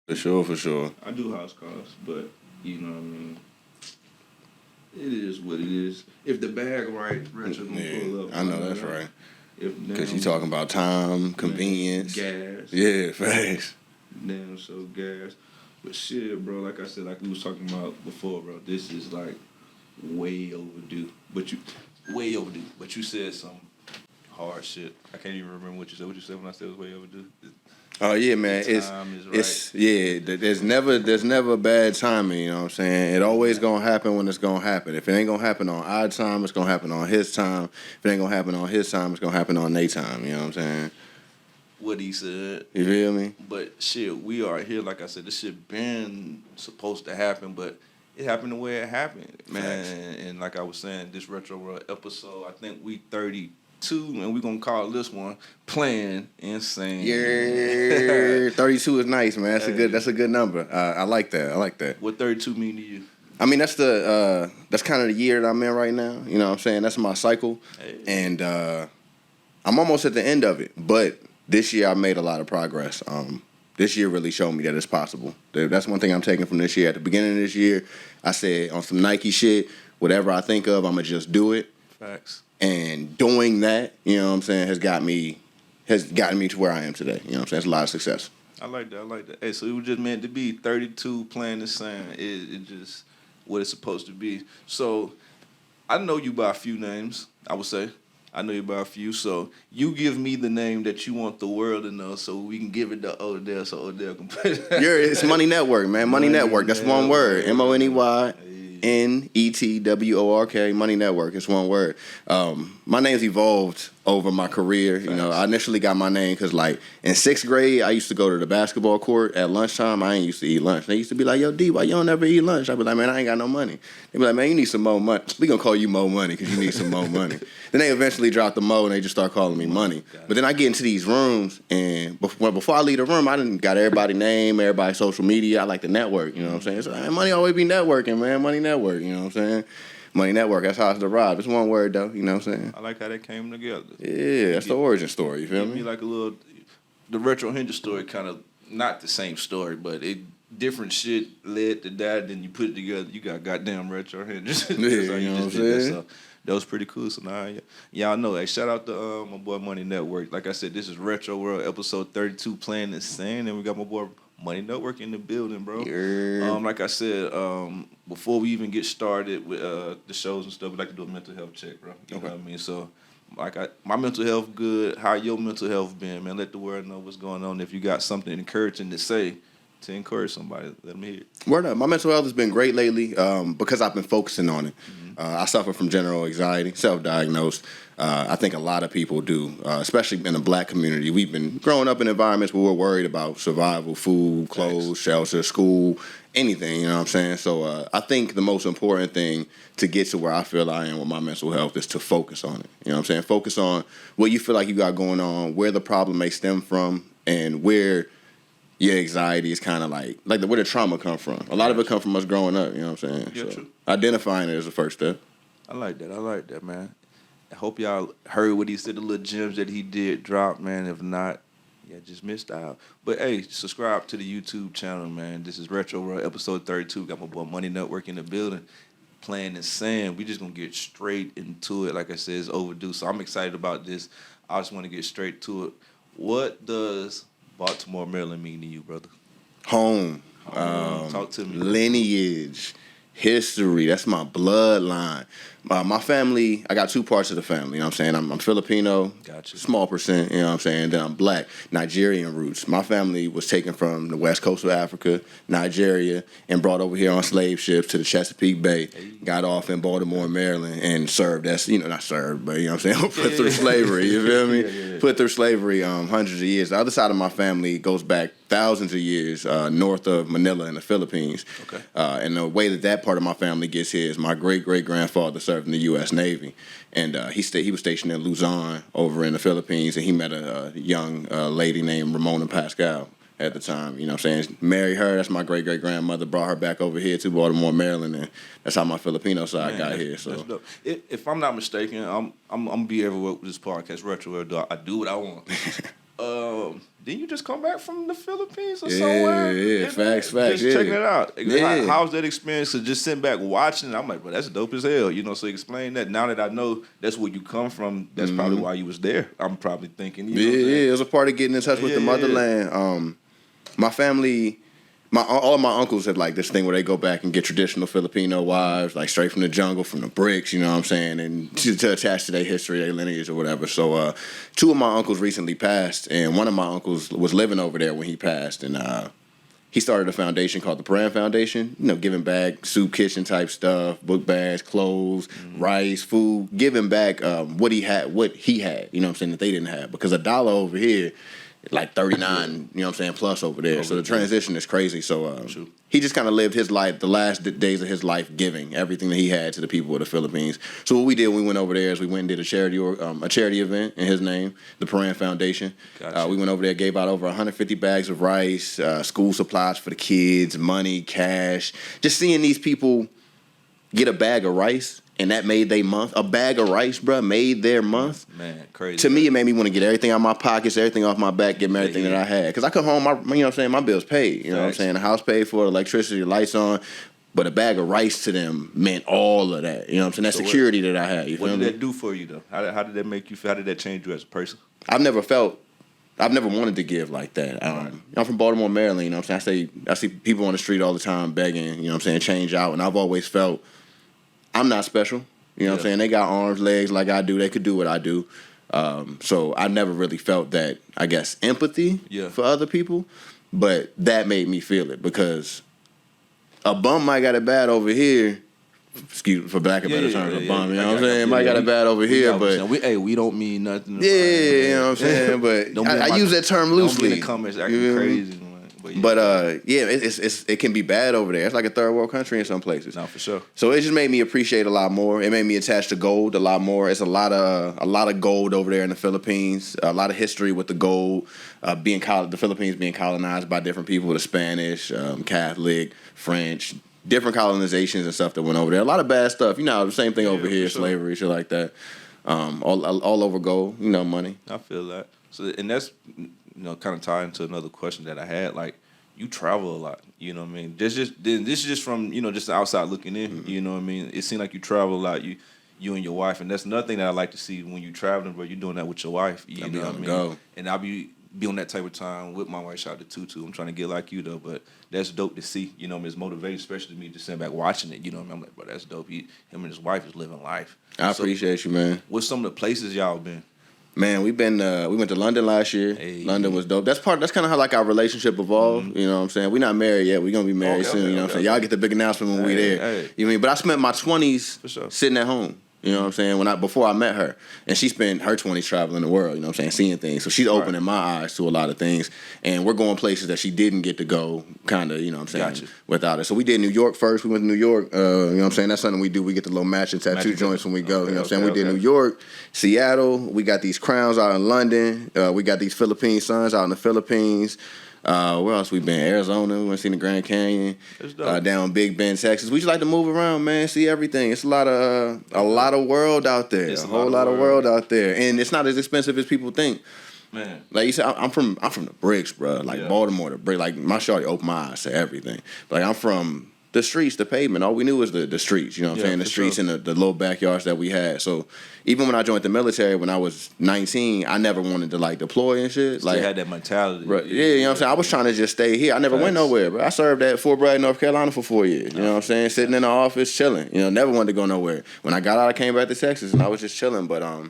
For sure, for sure. I do house calls, but you know what I mean. It is what it is. If the bag right, Retro gonna pull up. I know that's right. Because you talking about time, convenience. Gas. Yeah, facts. Damn, so gas. But shit, bro, like I said, like we was talking about before, bro, this is like way overdue. Way overdue. But you said some hard shit. I can't even remember what you said. What you said when I said it was way overdue? Oh yeah, man. There's never bad timing, you know what I'm saying? It always gonna happen when it's gonna happen. If it ain't gonna happen on our time, it's gonna happen on his time. If it ain't gonna happen on his time, it's gonna happen on their time, you know what I'm saying? What he said. You feel me? But shit, we are here, like I said, this shit been supposed to happen, but it happened the way it happened, man. And like I was saying, this Retro World episode, I think we 32, and we gonna call this one Playing Insane. Yeah, 32 is nice, man. That's a good number. I like that. What 32 mean to you? I mean, that's kind of the year that I'm in right now. You know what I'm saying? That's my cycle, and I'm almost at the end of it. But this year I made a lot of progress. This year really showed me that it's possible. That's one thing I'm taking from this year. At the beginning of this year, I said on some Nike shit, whatever I think of, I'm gonna just do it. Facts. And doing that, you know what I'm saying, has gotten me to where I am today. You know what I'm saying? It's a lot of success. I like that. Hey, so it was just meant to be 32 playing the same. It just what it's supposed to be. So I know you by a few names, I would say. I know you by a few. So you give me the name that you want the world to know so we can give it to Odell so Odell can play. It's MoneyNetwork, man. MoneyNetwork. That's one word. MoneyNetwork. MoneyNetwork. It's one word. My name's evolved over my career. You know, I initially got my name because, like, in 6th grade, I used to go to the basketball court at lunchtime. I ain't used to eat lunch. They used to be like, "Yo, D, why you don't ever eat lunch?" I'd be like, "Man, I ain't got no money." They be like, "Man, you need some more money. We gonna call you Mo Money because you need some more money." Then they eventually dropped the Mo and they just start calling me Money. But then I get into these rooms and before I leave the room, I done got everybody's name, everybody's social media. I like the network, you know what I'm saying? So, man, Money always be networking, man. MoneyNetwork, you know what I'm saying? MoneyNetwork, that's how it's derived. It's one word, though, you know what I'm saying? I like how they came together. Yeah, that's the origin story, you feel me? Give me like a little, the Retro Hinge story kind of, not the same story, but different shit led to that, then you put it together, you got goddamn Retro Hinge. Yeah, you know what I'm saying? So that was pretty cool. So now, y'all know, hey, shout out to my boy MoneyNetwork. Like I said, this is Retro World episode 32, Playing Insane, and we got my boy MoneyNetwork in the building, bro. Yeah. Like I said, before we even get started with the shows and stuff, we like to do a mental health check, bro. You know what I mean? So, like, my mental health good. How your mental health been, man? Let the world know what's going on. If you got something encouraging to say, to encourage somebody, let them hear it. Word up. My mental health has been great lately because I've been focusing on it. I suffer from general anxiety, self-diagnosed. I think a lot of people do, especially in the black community. We've been growing up in environments where we're worried about survival, food, clothes, shelter, school, anything, you know what I'm saying? So I think the most important thing to get to where I feel I am with my mental health is to focus on it. You know what I'm saying? Focus on what you feel like you got going on, where the problem may stem from, and where your anxiety is kind of like where the trauma come from. A lot of it come from us growing up, you know what I'm saying? Yeah, so true. Identifying it is the first step. I like that, man. I hope y'all heard what he said, the little gems that he did drop, man. If not, just missed out. But, hey, subscribe to the YouTube channel, man. This is Retro World, episode 32. Got my boy MoneyNetwork in the building, Playing Insane. We just going to get straight into it. Like I said, it's overdue. So I'm excited about this. I just want to get straight to it. What does Baltimore, Maryland mean to you, brother? Home. Talk to me. Lineage. History. That's my bloodline. My family, I got two parts of the family, you know what I'm saying? I'm Filipino, Gotcha. Small percent, you know what I'm saying? Then I'm black, Nigerian roots. My family was taken from the west coast of Africa, Nigeria, and brought over here on slave ships to the Chesapeake Bay, got off in Baltimore, Maryland, and served as, not served, but you know what I'm saying? Put through slavery, you feel me? Put through slavery hundreds of years. The other side of my family goes back thousands of years north of Manila in the Philippines. Okay. And the way that part of my family gets here is my great-great-grandfather served in the U.S. Navy. And he was stationed in Luzon over in the Philippines, and he met a young lady named Ramona Pascal at the time. You know what I'm saying? Married her. That's my great-great-grandmother. Brought her back over here to Baltimore, Maryland, and that's how my Filipino side got here. So, that's dope. If I'm not mistaken, I'm gonna be everywhere with this podcast, Retro World. I do what I want. didn't you just come back from the Philippines or Yeah, somewhere? yeah, facts, Just yeah. checking it out. Yeah. How's that experience of just sitting back watching? I'm like, bro, that's dope as hell. You know, so explain that. Now that I know that's where you come from, that's probably why you was there. I'm probably thinking, you know what I'm saying? It was a part of getting in touch with the motherland. My family, all of my uncles have like this thing where they go back and get traditional Filipino wives, like straight from the jungle, from the bricks, you know what I'm saying, and to attach to their history, their lineage or whatever. So 2 of my uncles recently passed, and one of my uncles was living over there when he passed, and he started a foundation called the Paran Foundation, you know, giving back soup kitchen type stuff, book bags, clothes, rice, food, giving back what he had, you know what I'm saying, that they didn't have. Because $1 over here, like 39, you know what I'm saying, plus over there. So the transition is crazy. So he just kind of lived his life, the last days of his life, giving everything that he had to the people of the Philippines. So what we did when we went over there is we went and did a charity event in his name, the Paran Foundation. Gotcha. We went over there, gave out over 150 bags of rice, school supplies for the kids, money, cash. Just seeing these people get a bag of rice, and that made their month. A bag of rice, bro, made their month. Man, crazy. To me, it made me want to get everything out of my pockets, everything off my back, give me everything that I had. Because I come home, you know what I'm saying, my bills paid. You know what I'm saying? The house paid for, electricity, lights on. But a bag of rice to them meant all of that. You know what I'm saying? That security that I had. You feel me? What did that do for you, though? How did that make you feel? How did that change you as a person? I've never wanted to give like that. I'm from Baltimore, Maryland, you know what I'm saying? I see people on the street all the time begging, you know what I'm saying, change out. And I've always felt I'm not special. You know what I'm saying? They got arms, legs like I do. They could do what I do. So I never really felt that, I guess, empathy for other people. But that made me feel it because a bum might got it bad over here. Excuse me, for lack of better terms, a bum. You know what I'm saying? Might got it bad over here, but we don't mean nothing. You know what I'm saying? But I use that term loosely. Don't be in the comments acting crazy. But it can be bad over there. It's like a third world country in some places. No, for sure. So it just made me appreciate a lot more. It made me attach to gold a lot more. It's a lot of gold over there in the Philippines. A lot of history with the gold. The Philippines being colonized by different people, the Spanish, Catholic, French, different colonizations and stuff that went over there. A lot of bad stuff. You know, the same thing over here, slavery, shit like that. All over gold. You know, money. I feel that. So, and that's, kind of tie into another question that I had. Like, you travel a lot, you know what I mean? This is just from, just the outside looking in, you know what I mean? It seems like you travel a lot, you and your wife, and that's another thing that I like to see when you traveling, bro. You're doing that with your wife, you know what I mean? Go. And I'll be on that type of time with my wife. Shout out to Tutu. I'm trying to get like you, though, but that's dope to see, it's motivating, especially me just sitting back watching it, you know what I mean? I'm like, bro, that's dope. Him and his wife is living life. I appreciate you, man. What's some of the places y'all been? Man, we went to London last year. Hey. London was dope. That's kind of how like our relationship evolved. You know what I'm saying? We're not married yet. We're gonna be married soon. You know what I'm saying? Y'all get the big announcement when we there. Hey. You know what I mean? But I spent my 20s sitting at home. You know what I'm saying? Before I met her, and she spent her 20s traveling the world. You know what I'm saying? Seeing things. So she's opening my eyes to a lot of things, and we're going places that she didn't get to go. Kind of, you know what I'm saying? Without her. So we did New York first. We went to New York. You know what I'm saying? That's something we do. We get the little matching tattoo joints when we go. You know what I'm saying? We did New York, Seattle. We got these crowns out in London. We got these Philippine suns out in the Philippines. Where else we been? Arizona. We went to see the Grand Canyon. Down Big Bend, Texas. We just like to move around, man. See everything. It's a lot of world out there. A whole lot of world out there, and it's not as expensive as people think. Man, like you said, I'm from the bricks, bro. Like Baltimore, the brick. Like my shawty opened my eyes to everything. Like I'm from the streets, the pavement. All we knew was the streets. You know what I'm saying? The streets and the little backyards that we had. So even when I joined the military when I was 19, I never wanted to like deploy and shit. Like had that mentality. Right, you know what I'm saying? I was trying to just stay here. I never went nowhere, bro. I served at Fort Bragg, North Carolina for 4 years. You know what I'm saying? Sitting in the office, chilling. Never wanted to go nowhere. When I got out, I came back to Texas and I was just chilling. But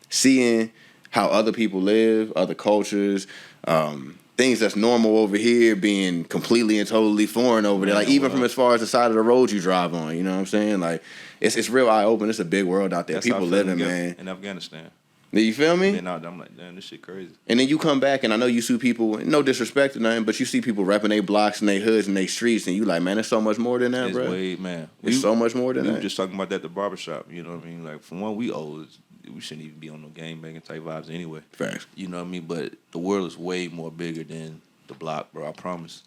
seeing how other people live, other cultures, things that's normal over here being completely and totally foreign over there. Like even from as far as the side of the road you drive on, you know what I'm saying? Like it's real eye open. It's a big world out there. That's people living, man. In Afghanistan. Do you feel me? I'm like, damn, this shit crazy. And then you come back and I know you see people, no disrespect or nothing, but you see people repping their blocks and their hoods and their streets and you like, man, there's so much more than that, bro. It's so much more than that. We were just talking about that at the barbershop, you know what I mean? Like from when we old, we shouldn't even be on no game banging type vibes anyway. Facts. You know what I mean? But the world is way more bigger than the block, bro. I promise.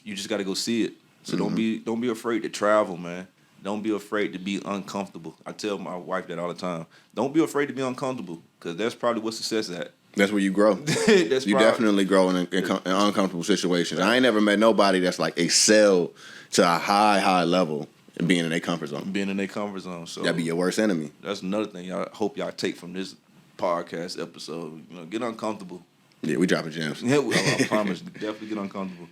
You just got to go see it. So don't be afraid to travel, man. Don't be afraid to be uncomfortable. I tell my wife that all the time. Don't be afraid to be uncomfortable because that's probably what success is at. That's where you grow. That's you definitely grow in uncomfortable situations. I ain't never met nobody that's like excel to a high level and being in their comfort zone. Being in their comfort zone. So that'd be your worst enemy. That's another thing y'all hope y'all take from this podcast episode. Get uncomfortable. Yeah, we dropping gems. Yeah, I promise. Definitely get uncomfortable.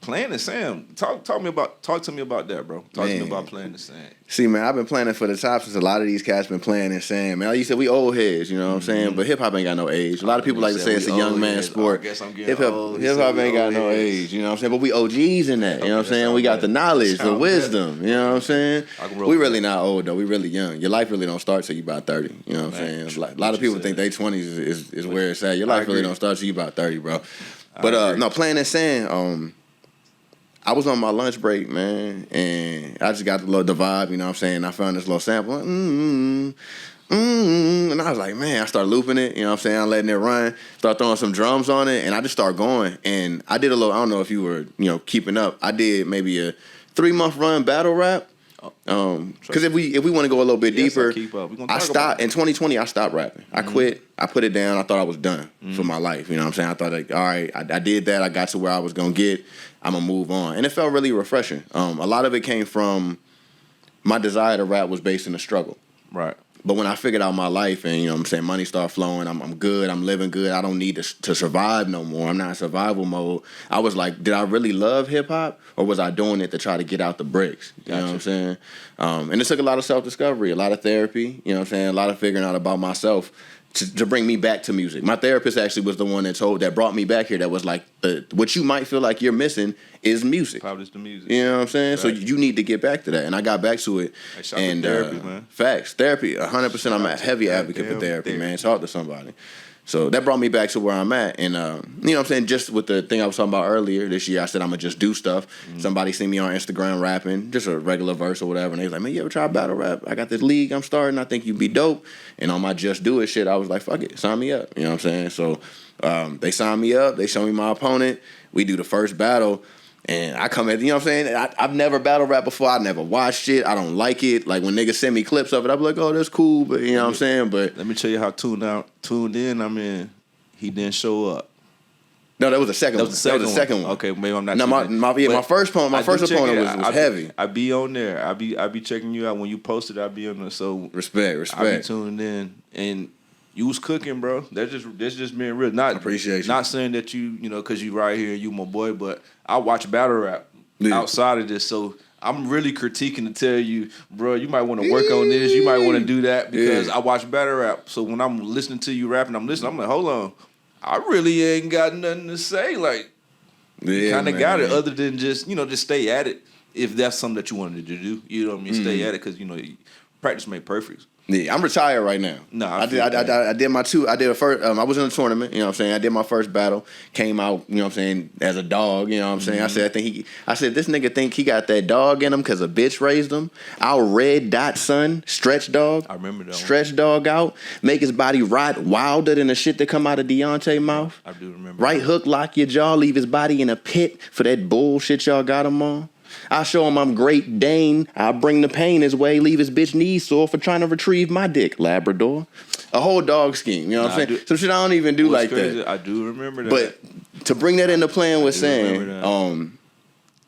Playing in sand. Talk to me about that, bro. Talk to me about playing in sand. See, man, I've been planning for the top since a lot of these cats been playing in sand, man. Like you said, we old heads, you know what I'm saying? But hip hop ain't got no age. A lot of people like to say it's a young man sport. I guess I'm getting old. Hip hop ain't got no age, you know what I'm saying? But we OGs in that, you know what I'm saying? We got the knowledge, the wisdom, you know what I'm saying? We really not old though. We really young. Your life really don't start till you about 30, you know what I'm saying? A lot of people think they 20s is where it's at. Your life really don't start till you about 30, bro. But no, playing in sand, I was on my lunch break, man, and I just got the vibe, you know what I'm saying? I found this little sample, and I was like, man, I started looping it, you know what I'm saying? I'm letting it run, start throwing some drums on it, and I just started going. And I did a little, I don't know if you were, keeping up. I did maybe a 3-month run battle rap. Because if we want to go a little bit deeper, I stopped in 2020. I stopped rapping. I quit. I put it down. I thought I was done for my life. You know what I'm saying? I thought, like, all right, I did that. I got to where I was gonna get. I'm gonna move on, and it felt really refreshing. A lot of it came from my desire to rap was based in the struggle. Right. But when I figured out my life and, you know what I'm saying, money started flowing, I'm good, I'm living good, I don't need to survive no more. I'm not in survival mode. I was like, did I really love hip-hop or was I doing it to try to get out the bricks? You know what I'm saying? And it took a lot of self-discovery, a lot of therapy, you know what I'm saying, a lot of figuring out about myself to bring me back to music. My therapist actually was the one that brought me back here, that was like, what you might feel like you're missing is music. Probably the music. You know what I'm saying? Right. So you need to get back to that. And I got back to it. Hey, therapy, man. Facts. Therapy, 100%. I'm a heavy advocate for therapy, man. Talk to somebody. So that brought me back to where I'm at. And, you know what I'm saying? Just with the thing I was talking about earlier this year, I said I'm going to just do stuff. Somebody seen me on Instagram rapping, just a regular verse or whatever. And they was like, man, you ever try battle rap? I got this league I'm starting. I think you'd be dope. And on my Just Do It shit, I was like, fuck it. Sign me up. You know what I'm saying? So they signed me up. They showed me my opponent. We do the first battle. And I come at, you know what I'm saying? I've never battle rap before. I never watched it. I don't like it. Like when niggas send me clips of it, I'm like, oh, that's cool. But you know what I'm saying? But let me tell you how tuned in. I mean, he didn't show up. No, that was the second one. That was the second one. Okay, maybe I'm not. No, my first opponent was heavy. I be on there. I be checking you out when you posted. I be on there. So respect. I be tuned in, and you was cooking, bro. That's just being real. Not appreciation. Not saying that you because you right here, you my boy. But I watch battle rap outside of this, so I'm really critiquing to tell you, bro, you might want to work on this. You might want to do that because I watch battle rap. So when I'm listening to you rapping, I'm like, hold on. I really ain't got nothing to say. Like, you kind of got it other than just stay at it if that's something that you wanted to do. You know what I mean? Stay at it because, practice make perfect. Yeah, I'm retired right now. No, I did my two. I did a first. I was in a tournament. You know what I'm saying. I did my first battle. Came out. You know what I'm saying. As a dog. You know what I'm saying. I said this nigga think he got that dog in him because a bitch raised him. Our red dot son, stretch dog. I remember that. Stretch dog out. Make his body rot wilder than the shit that come out of Deontay mouth. I do remember. Right hook, lock your jaw. Leave his body in a pit for that bullshit y'all got him on. I show him I'm Great Dane. I bring the pain his way, leave his bitch knees sore for trying to retrieve my dick, Labrador. A whole dog scheme, you know what I'm saying? Some shit I don't even do like crazy. That. I do remember that. But to bring that into playing with saying,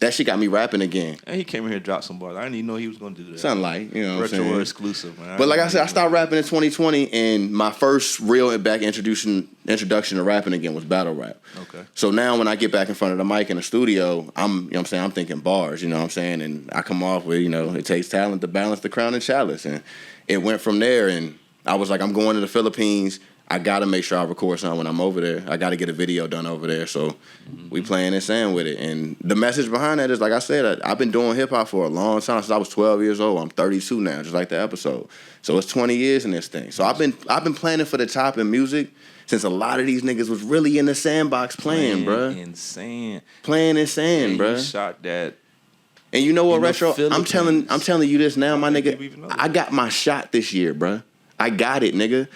that shit got me rapping again. And he came in here and dropped some bars. I didn't even know he was going to do that. Something like, you know what I'm saying? Retro exclusive, man. But like I said, I stopped rapping in 2020, and my first real back introduction to rapping again was battle rap. Okay. So now when I get back in front of the mic in the studio, I'm thinking bars, you know what I'm saying? And I come off with, it takes talent to balance the crown and chalice. And it went from there, and I was like, I'm going to the Philippines. I got to make sure I record something when I'm over there. I got to get a video done over there. So we playing and saying with it. And the message behind that is, like I said, I've been doing hip-hop for a long time, since I was 12 years old. I'm 32 now, just like the episode. So it's 20 years in this thing. So I've been planning for the top in music since a lot of these niggas was really in the sandbox playing, bruh. Playing in sand, bruh. You shot that. And you know what, Retro? I'm telling you this now, my nigga. I got my shot this year, bruh. I got it, nigga.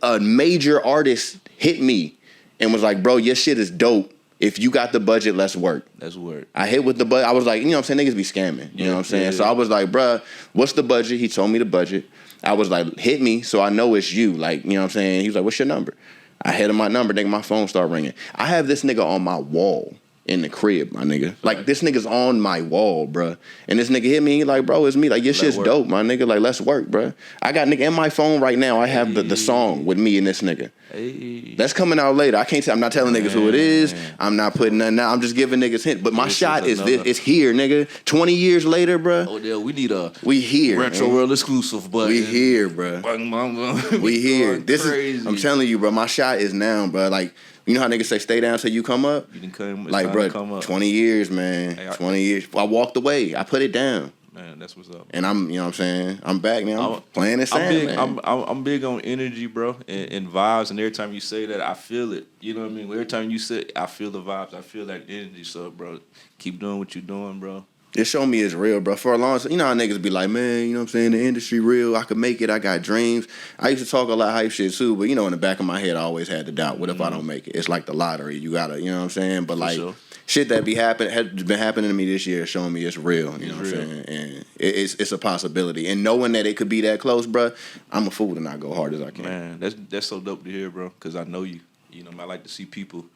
A major artist hit me and was like, bro, your shit is dope. If you got the budget, let's work. That's word. I hit with the budget. I was like, you know what I'm saying? Niggas be scamming. You know what I'm saying? So I was like, bruh, what's the budget? He told me the budget. I was like, hit me so I know it's you. Like, you know what I'm saying? He was like, what's your number? I hit him my number. Nigga, my phone started ringing. I have this nigga on my wall in the crib, my nigga. Like, this nigga's on my wall, bruh. And this nigga hit me. He like, bro, it's me. Like, your shit's dope, my nigga. Like, let's work, bruh. I got nigga in my phone right now. I have the song with me and this nigga. Hey. That's coming out later. I can't tell. I'm not telling niggas who it is. I'm not putting nothing out. I'm just giving niggas hint. But my shot is this. It's here, nigga. 20 years later, bruh. Oh, yeah, we need a Retro World exclusive, but we here, bruh. We here. This is. I'm telling you, bro. My shot is now, bro. Like, you know how niggas say stay down till you come up? You didn't come. Like, bro, 20 years, man. Hey, 20 years. I walked away. I put it down. Man, that's what's up. And I'm, you know what I'm saying? I'm back now. I'm playing this man. I'm big on energy, bro, and vibes. And every time you say that, I feel it. You know what I mean? Every time you say, I feel the vibes. I feel that energy. So, bro, keep doing what you're doing, bro. It showed me it's real, bro. For a long time, you know how niggas be like, man, you know what I'm saying? The industry real. I could make it. I got dreams. I used to talk a lot of hype shit too, but you know, in the back of my head, I always had the doubt. What if I don't make it? It's like the lottery. You gotta, you know what I'm saying? But like, shit that has been happening to me this year, showing me it's real. You know what I'm saying? And it's a possibility. And knowing that it could be that close, bro, I'm a fool to not go hard as I can. Man, that's so dope to hear, bro. Because I know you. You know, I like to see people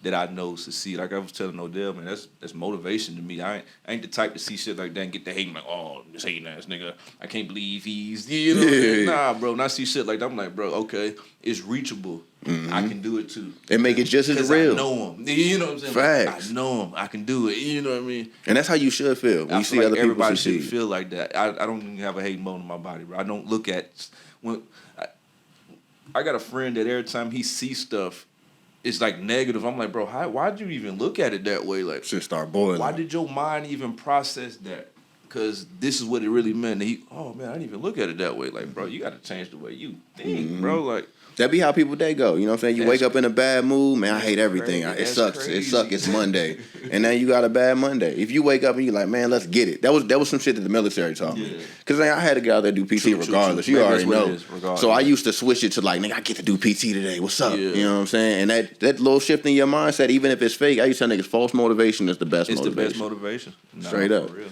that I know succeed. Like I was telling Odell, man, that's motivation to me. I ain't the type to see shit like that and get the hate, like, oh, this hating ass nigga, I can't believe he's, you know, nah, bro. When I see shit like that, I'm like, bro, okay, it's reachable. I can do it too. And make it just as real. I know him. You know what I'm saying? Facts. Like, I know him. I can do it. You know what I mean? And that's how you should feel. When you see like other everybody people should feel like that. I don't even have a hate bone in my body, bro. I don't look at when I got a friend that every time he sees stuff, it's like negative. I'm like, bro, why'd you even look at it that way? Like, shit start boiling. Why did your mind even process that? Because this is what it really meant. And oh man, I didn't even look at it that way. Like, bro, you got to change the way you think, bro. Like, that be how people day go. You know what I'm saying? You wake up in a bad mood, man. I hate everything. It sucks. Crazy. It sucks. It's Monday, and now you got a bad Monday. If you wake up and you like, man, let's get it. That was some shit that the military taught me. Because I had to get out there do PT regardless. You already know. So I used to switch it to like, nigga, I get to do PT today. What's up? Yeah. You know what I'm saying? And that little shift in your mindset, even if it's fake, I used to tell niggas false motivation is the best motivation. It's the best motivation. Straight up. For real.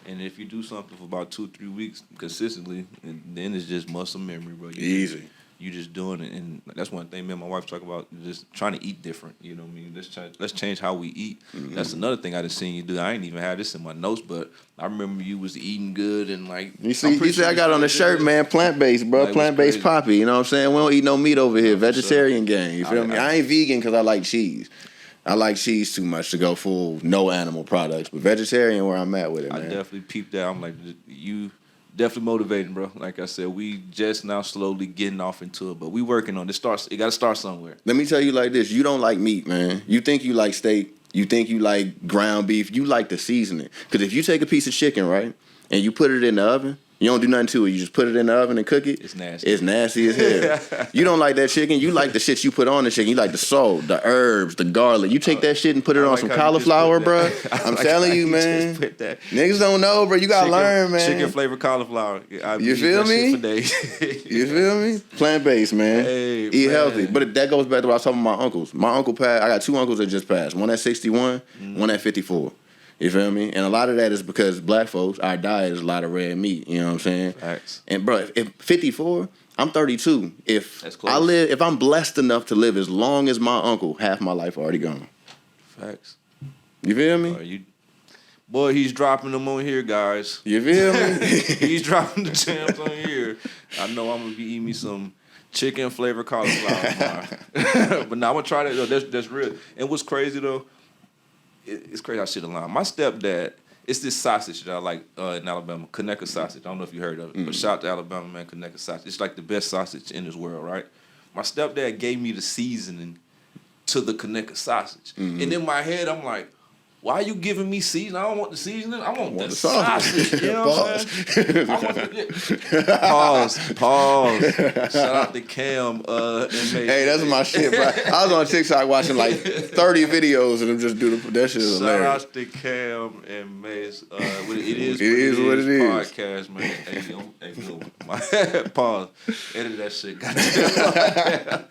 And if you do something for about 2-3 weeks consistently, then it's just muscle memory, bro. Easy. You just doing it, and that's one thing me and my wife talk about, just trying to eat different. You know what I mean? Let's change how we eat. That's another thing I just seen you do. I ain't even had this in my notes, but I remember you was eating good and like. You see, I got on the shirt, man. Plant-based, bro. Like, plant-based poppy. You know what I'm saying? We don't eat no meat over here. Vegetarian gang. You feel me? I ain't vegan because I like cheese. I like cheese too much to go full no animal products, but vegetarian where I'm at with it, man. I definitely peeped that. I'm like, you definitely motivating, bro. Like I said, we just now slowly getting off into it, but we working on it. It got to start somewhere. Let me tell you like this. You don't like meat, man. You think you like steak. You think you like ground beef. You like the seasoning. Because if you take a piece of chicken, right, and you put it in the oven, you don't do nothing to it. You just put it in the oven and cook it. It's nasty. It's nasty as hell. You don't like that chicken. You like the shit you put on the chicken. You like the salt, the herbs, the garlic. You take that shit and put it on some cauliflower, bro. I'm telling you, man. Niggas don't know, bro. You gotta learn, man. Chicken flavored cauliflower. You feel me? You feel me? Plant-based, man. Hey, Eat healthy. But that goes back to what I was talking about my uncles. My uncle passed. I got 2 uncles that just passed. One at 61, one at 54. You feel me? And a lot of that is because black folks, our diet is a lot of red meat. You know what I'm saying? Facts. And bro, if 54, I'm 32. If I'm blessed enough to live as long as my uncle, half my life already gone. Facts. You feel me? Boy, he's dropping them on here, guys. You feel me? He's dropping the gems on here. I know I'm gonna be eating me some chicken flavored cauliflower. But now I'm gonna try that though. That's real. And what's crazy though? It's crazy how shit align. My stepdad, it's this sausage that I like in Alabama, Conecuh sausage. I don't know if you heard of it, but shout out to Alabama, man, Conecuh sausage. It's like the best sausage in this world, right? My stepdad gave me the seasoning to the Conecuh sausage. And in my head, I'm like, why are you giving me seasoning? I don't want the seasoning. I want the sausage. You know what I'm saying? Pause. Shout out to Cam. Hey, that's my shit, bro. I was on TikTok watching like 30 videos of them just do that shit. Is hilarious. Shout out to Cam and Mace. It is what it is. Podcast, man. Hey, pause. Edit that shit. Goddamn.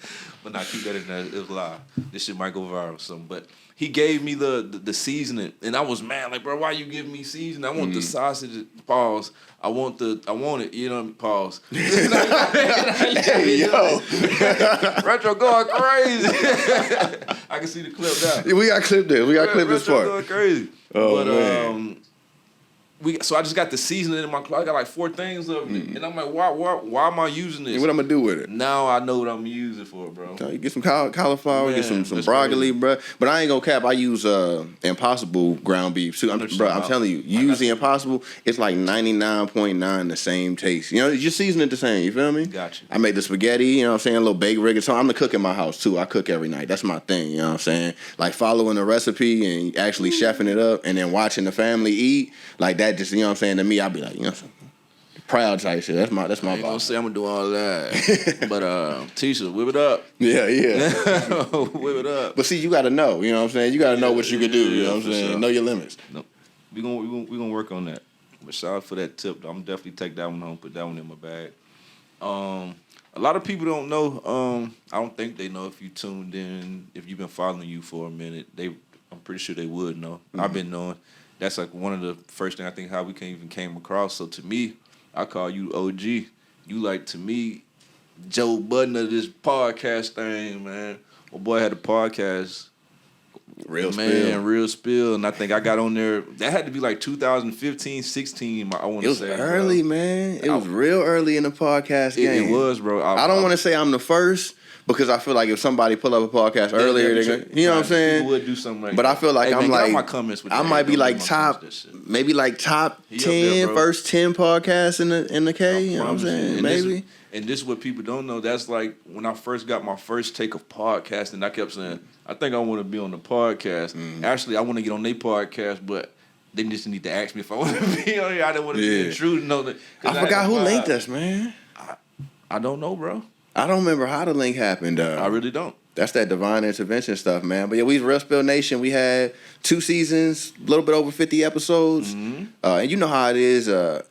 But nah, keep that in there. It was live. This shit might go viral or something. But he gave me the seasoning, and I was mad. Like, bro, why you giving me seasoning? I want the sausage. Pause. I want it. You know, pause. Hey, yo. Retro going crazy. I can see the clip now. We got clip this. We got clip this Retro part. going crazy. Oh, But man. so I just got the seasoning in my closet. I got like 4 things of it, and I'm like, why am I using this? What I'm gonna do with it? Now I know what I'm using it for, bro. You get some cauliflower, Man, get some that's broccoli, crazy. bro. But I ain't gonna cap. I use Impossible ground beef too. I'm telling you, use the Impossible. It's like 99.9 the same taste. You know, you season it the same. You feel me? Gotcha. I made the spaghetti. You know what I'm saying? A little baked rigatoni. I'm the cook in my house too. I cook every night. That's my thing. You know what I'm saying? Like following the recipe and actually chefing it up, and then watching the family eat. Like that. Just, you know what I'm saying? To me, I'd be like, you know, proud type shit. That's my I ain't gonna vibe. say I'm gonna do all that, but Tisha, whip it up. Yeah. Whip it up. But see, you gotta know. You know what I'm saying? You gotta know what you can do. You know what I'm saying? Sure. Know your limits. Nope. We gonna work on that. But shout out for that tip, though. I'm definitely take that one home, put that one in my bag. A lot of people don't know. I don't think they know if you tuned in, if you've been following you for a minute. I'm pretty sure they would know. Mm-hmm. I've been knowing. That's like one of the first thing I think how we came across. So to me, I call you OG. You like, to me, Joe Budden of this podcast thing, man. My boy had a podcast. Real Spill. And I think I got on there. That had to be like 2015, 16, I want It to was say. early, bro. man. It was real early in the podcast game. It was, bro. I don't want to say I'm the first because I feel like if somebody pull up a podcast earlier, they're gonna, you know what I'm saying? People would do something like But that. I feel like Hey, I'm man, get out like, my comments with I that. might be Don't like get my top, comments, that shit. maybe like top He up 10, there, bro. first 10 podcasts in the K. You know what I'm Promise you. saying? And Maybe. This is what people don't know. That's like when I first got my first take of podcasting, I kept saying, I think I want to be on the podcast. Actually, I want to get on their podcast, but they just need to ask me if I want to be on here. I didn't want to be intruding on it. I forgot who linked us, man. I don't know, bro. I don't remember how the link happened. I really don't. That's that divine intervention stuff, man. But yeah, we Real Spill Nation. We had 2 seasons, a little bit over 50 episodes. And you know how it is. The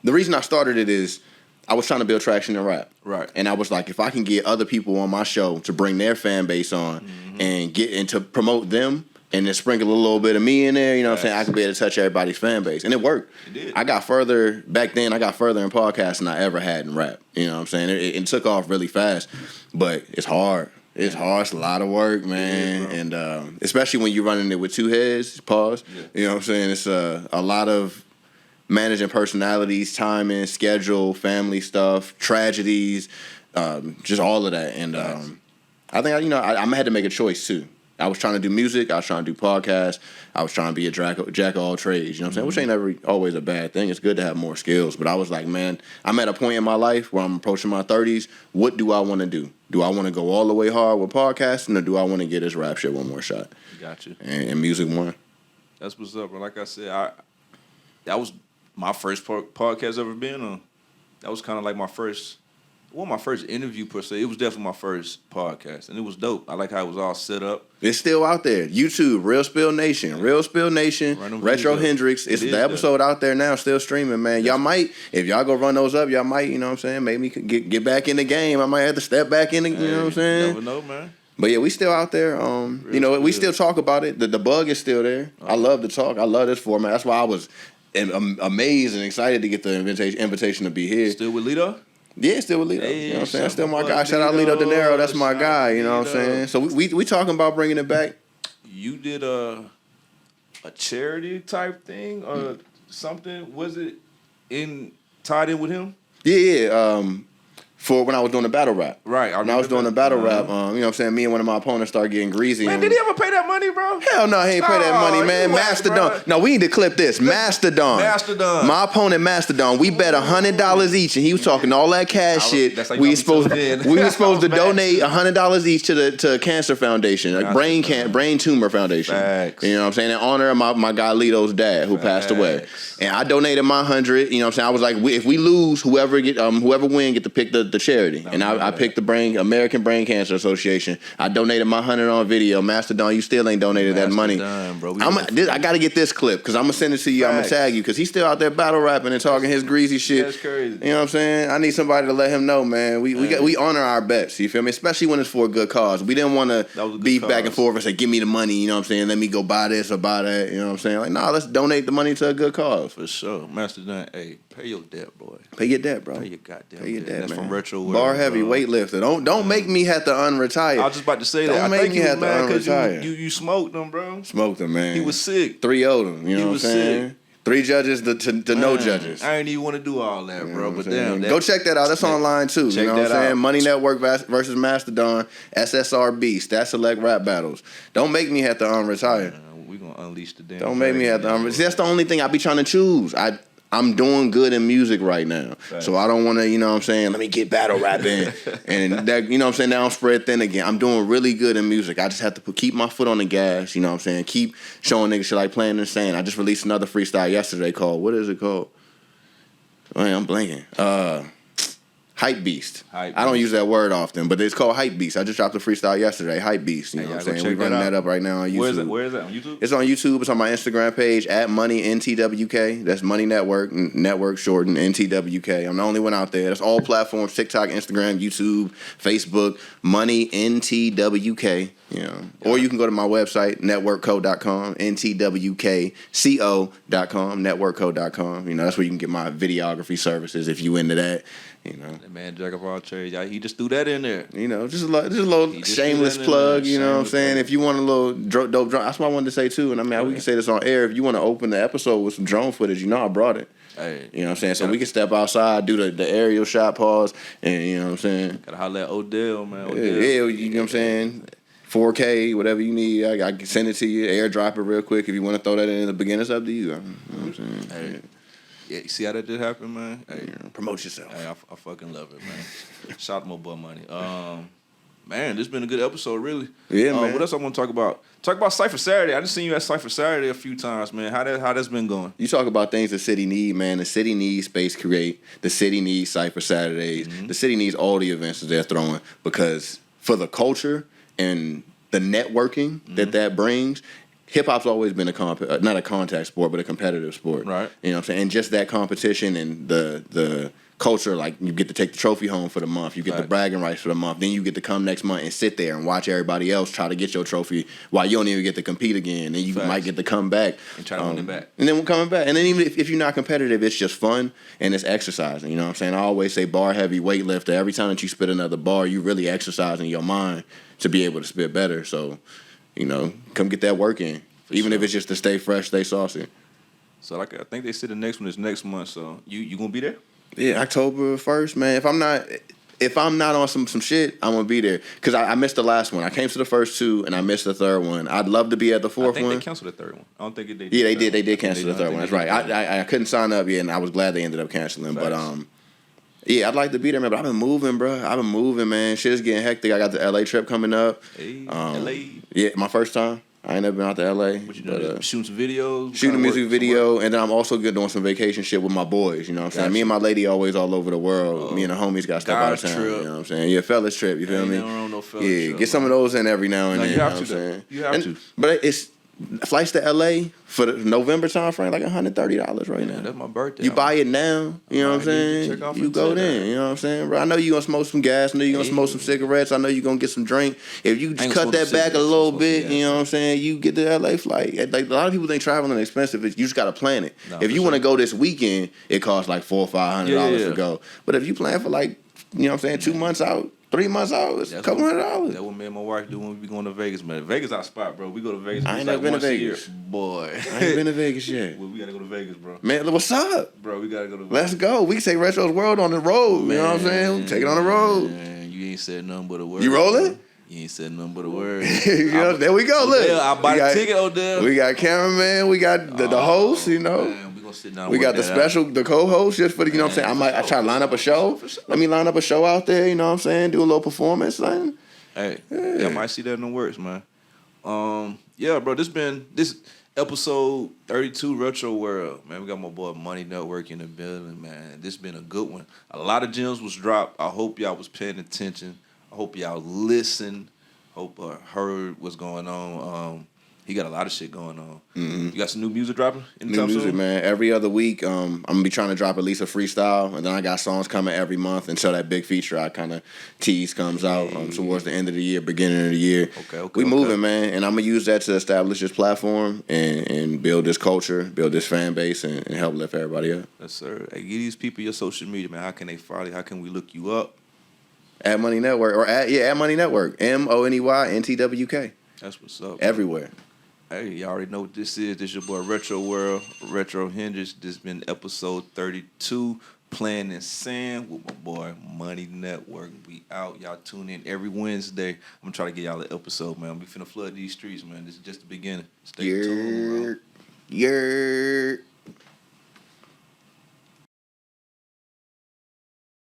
reason I started it is I was trying to build traction in rap. Right. And I was like, if I can get other people on my show to bring their fan base on and get and to promote them and then sprinkle a little bit of me in there, you know what I'm saying? I could be able to touch everybody's fan base. And it worked. It did. I got further in podcasting than I ever had in rap. You know what I'm saying? It took off really fast. But it's hard. It's hard. It's a lot of work, man. And especially when you're running it with 2 heads, pause. Yeah. You know what I'm saying? It's a lot of managing personalities, timing, schedule, family stuff, tragedies, just all of that. And I think, I had to make a choice too. I was trying to do music. I was trying to do podcasts. I was trying to be a jack of all trades. You know what I'm saying? Which ain't never always a bad thing. It's good to have more skills. But I was like, man, I'm at a point in my life where I'm approaching my 30s. What do I want to do? Do I want to go all the way hard with podcasting, or do I want to get this rap shit one more shot? Got you. And music won. That's what's up, bro. Like I said, that was my first podcast ever been on. That was kind of like my first interview per se. It was definitely my first podcast, and it was dope. I like how it was all set up. It's still out there. YouTube, Real Spill Nation, Real Spill Nation, Run them Retro videos. Hendrix. It's the episode out there now, still streaming, man. Y'all might, if y'all go run those up, y'all might, you know what I'm saying, maybe get back in the game. I might have to step back in the, you know what I'm saying? Never know, man. But yeah, we still out there. We still talk about it. The bug is still there. I love to talk. I love this format. That's why I was amazed and excited to get the invitation to be here. Still with Lito? Yeah, still with Lito. Hey, you know what I'm saying? That's still my shout guy. out Shout out Lito De Niro. That's my Shout guy. out You know what I'm Lito. saying? So we talking about bringing it back. You did a charity type thing or something? Was it tied in with him? Yeah. For when I was doing the battle rap. Right. When I was doing the battle rap, you know what I'm saying? Me and one of my opponents started getting greasy. Man, did he ever pay that money, bro? Hell no, he ain't pay that money, man. you whack, Mastodon. bro. No, we need to clip this. Mastodon. My opponent, Mastodon. We bet $100 each, and he was talking all that cash shit. That's how We you was supposed tuned in. we were supposed to Facts. donate $100 each to Cancer Foundation, like brain tumor foundation. Facts. You know what I'm saying? In honor of my guy Lito's dad who passed away. And I donated my 100. You know what I'm saying? I was like, if we lose, whoever win get to pick the the charity. And I picked the American Brain Cancer Association. I donated my 100 on video. Mastodon, you still ain't donated that money. Bro. I got to get this clip because I'm going to send it to you. I'm going to tag you because he's still out there battle rapping and talking his greasy shit. That's crazy. You know what I'm saying? I need somebody to let him know, man. We honor our bets, you feel me? Especially when it's for a good cause. We didn't want to beef back and forth and say, give me the money, you know what I'm saying? Let me go buy this or buy that, you know what I'm saying? Like, nah, let's donate the money to a good cause. For sure. Mastodon, hey, pay your debt, boy. Pay your debt, bro. Pay your goddamn Pay your debt, That's man. from Retro World. Bar heavy weightlifter. Don't make me have to unretire. I was just about to say that. Don't make me have to unretire. You smoked them, bro. Smoked him, man. He was sick. 3-0 him, you know what I'm saying? Sick. 3 judges to no judges. I ain't even want to do all that, bro. But damn, go check that out. That's online too. You know what I'm saying? Money Network versus Mastodon, SSR Beast. That's select rap battles. Don't make me have to unretire. We gonna unleash the damn. Don't make me have to unretire. That's the only thing I be trying to choose. I'm doing good in music right now. Right. So I don't want to, you know what I'm saying, let me get battle rapping. And that, you know what I'm saying, now I'm spread thin again. I'm doing really good in music. I just have to keep my foot on the gas, you know what I'm saying, keep showing niggas shit like Playing Insane. I just released another freestyle yesterday called, what is it called? Oh, yeah, I'm blanking. Hype Beast. I don't use that word often, but it's called Hype Beast. I just dropped a freestyle yesterday, Hype Beast. You know what I'm saying? We're running that up right now on YouTube. Where is that? On YouTube? It's on YouTube. It's on my Instagram page, @MoneyNTWK. That's Money Network, network shortened, NTWK. I'm the only one out there. That's all platforms, TikTok, Instagram, YouTube, Facebook, Money NTWK. You know. Or you can go to my website, networkco.com, ntwkco.com, networkco.com. You know, that's where you can get my videography services if you into that. You know, that man jack of all trades. He just threw that in there. You know, just a little shameless plug. You know what I'm saying? If you want a little dope drone, that's what I wanted to say too. And I mean, we can say this on air. If you want to open the episode with some drone footage, you know, I brought it. Hey, you know what I'm saying? So we can step outside, do the aerial shot pause, and you know what I'm saying? Gotta holler at Odell, man. Yeah, you know what I'm saying? 4K, whatever you need, I can send it to you, airdrop it real quick. If you want to throw that in the beginning, it's up to you. You know what I'm saying? Hey. Yeah, you see how that just happened, man? Hey, promote yourself. Hey, I fucking love it, man. Shout out to my boy Money. Man, this been a good episode, really. Yeah, man. What else I want to talk about? Talk about Cypher Saturday. I just seen you at Cypher Saturday a few times, man. How that's been going? You talk about things the city need, man. The city needs Space Create. The city needs Cypher Saturdays. Mm-hmm. The city needs all the events that they're throwing because for the culture and the networking that brings. Hip hop's always been not a contact sport, but a competitive sport. Right. You know what I'm saying? And just that competition and the culture, like you get to take the trophy home for the month, you get the bragging rights for the month, then you get to come next month and sit there and watch everybody else try to get your trophy while you don't even get to compete again. And you might get to come back. And try to win it back. And then we're coming back. And then even if you're not competitive, it's just fun and it's exercising. You know what I'm saying? I always say bar heavy weightlifter. Every time that you spit another bar, you really exercising your mind to be able to spit better. So, you know, come get that work in. Even if it's just to stay fresh, stay saucy. So, I think they said the next one is next month. So, you gonna be there? Yeah, October 1st, man. If I'm not on some shit, I'm gonna be there. Cause I missed the last one. I came to the first 2 and I missed the third one. I'd love to be at the fourth one. I think they canceled the third one. I don't think they did. Yeah, they did cancel the third one. That's right. I couldn't sign up yet, and I was glad they ended up canceling. But yeah, I'd like to be there, man. But I've been moving, bro. Man. Shit is getting hectic. I got the LA trip coming up. Hey, LA. Yeah, my first time. I ain't never been out to LA. What you doing? Shooting some videos? Shooting a music video, and then I'm also good doing some vacation shit with my boys. You know what I'm saying? Me and my lady always all over the world. Me and the homies got to step out of town. Trip. You know what I'm saying? Yeah, fellas trip. You feel me? No Trip, get some of those in every now and then. You have to. You have to. But it's flights to LA for the November time frame, like $130 right now. That's my birthday. You buy it now, you know what I'm saying? You go then, you know what I'm saying, bro? I know you're going to smoke some gas. I know you're going to smoke some cigarettes. I know you're going to get some drink. If you just cut that back a little bit, you know what I'm saying, you get the LA flight. Like, a lot of people think traveling is expensive. You just got to plan it. If you want to go this weekend, it costs like $400 or $500 to go. But if you plan for like, you know what I'm saying, 2 months out, 3 months out, it's a couple $100. That's what me and my wife do when we be going to Vegas, man. Vegas our spot, bro. We go to Vegas. I ain't never been to Vegas. Boy. I ain't been to Vegas yet. Well, we gotta go to Vegas, bro. Man, what's up? Bro, we gotta go to Vegas. Let's go. We can take Retro's World on the road. Man, you know what I'm saying? Take it on the road. Man, you ain't said nothing but a word. You rolling? You ain't said nothing but a word. There we go. Look. I buy the ticket, Odell. We got cameraman. We got the host, you know. Man, we gonna sit down. We got the co-host just for the, you know what I'm saying? I try to line up a show. Let me line up a show out there, you know what I'm saying? Do a little performance, son. Hey, I might see that in the works, man. Yeah, bro. This episode 32 Retro World. Man, we got my boy Money Network in the building, man. This been a good one. A lot of gems was dropped. I hope y'all was paying attention. I hope y'all listened. Hope heard what's going on. He got a lot of shit going on. You got some new music dropping New anytime music, soon? man. Every other week, I'm gonna be trying to drop at least a freestyle, and then I got songs coming every month until that big feature I kind of tease comes out towards the end of the year, beginning of the year. Okay. We moving, man, and I'm gonna use that to establish this platform and build this culture, build this fan base, and help lift everybody up. Yes, sir. Hey, give these people your social media, man. How can they follow you? How can we look you up? At Money Network or at Money Network, MoneyNTWK. That's what's up. Everywhere. Hey, you already know what this is. This your boy Retro World, Retro Hendrix. This been episode 32, Playing in Sand with my boy Money Network. We out. Y'all tune in every Wednesday. I'm gonna try to get y'all an episode, man. We finna flood these streets, man. This is just the beginning. Stay tuned, bro. Yeah.